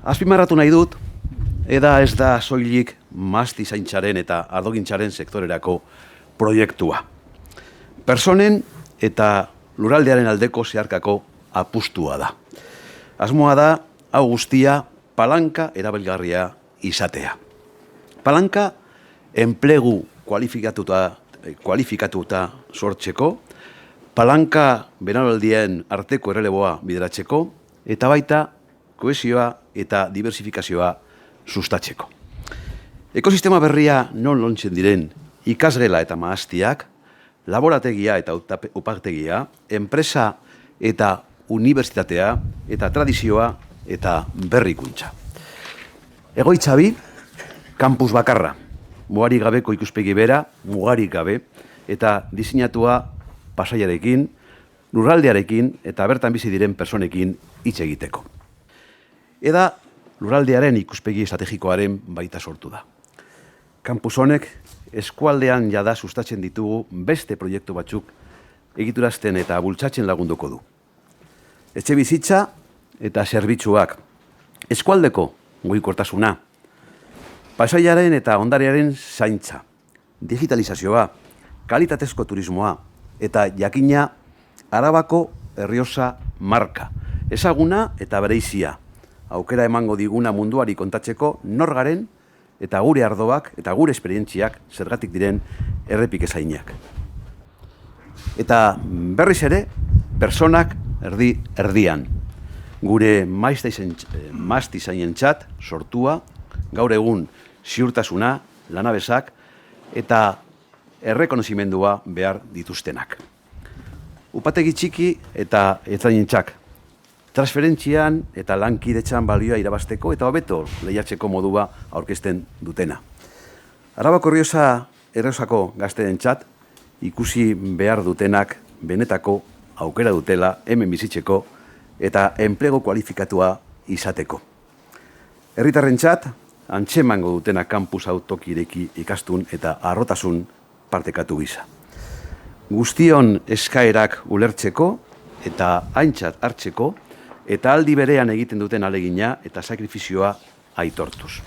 Azpimarratu nahi dut, EDA ez da soilik mahasti zaintzaren eta ardogintzaren sektorerako proiektua. Personen eta lurraldearen aldeko zeharkako apustua da. Asmoa da, hau guztia, palanka erabilgarria izatea. Palanka enplegu kualifikatuta sortzeko, palanka belaunaldien arteko erreleboa bideratzeko, eta baita kohesioa eta diversifikazioa sustatzeko. Ekosistema berria non lontzen diren ikasgela eta mahastiak, laborategia eta upartegia, enpresa eta unibertsitatea eta tradizioa eta berrikuntza. Egoitza bi, kampus bakarra, mugarik gabeko ikuspegi bera, mugarik gabe, eta diseinatua Pasaiarekin, lurraldearekin eta bertan bizi diren personekin hitz egiteko. EDA lurraldearen ikuspegi estrategikoaren baita sortu da. Kampus honek eskualdean jada sustatzen ditugu beste proiektu batzuk egiturazten eta bultzatzen lagunduko du. Etxebizitza eta zerbitzuak, eskualdeko mugikortasuna, pasaiaren eta ondarearen zaintza, digitalizazioa, kalitatezko turismoa eta jakina Arabako Errioxa marka, ezaguna eta bereizia, aukera emango diguna munduari kontatzeko nor garen eta gure ardoak eta gure esperientziak zergatik diren errepik Eta berriz ere, personak erdian. Gure maiztizainentzat sortua, gaur egun ziurtasuna, lanabesak eta errekonozimendua behar dituztenak. Upategi txiki eta ertzainentzak, transferentzian eta lankidetzan balioa irabazteko eta hobeto lehiatzeko modua aurkezten dutena. Arabako Errioxako gazteentzat ikusi behar dutenak benetako aukera dutela hemen bizitzeko eta enplegu kualifikatua izateko. Herritarrentzat antzemango dutena kampus autokireki ikastun eta harrotasun partekatu gisa. Guztion eskaerak ulertzeko eta aintzat hartzeko eta aldi berean egiten duten alegina eta sakrifizioa aitortuz.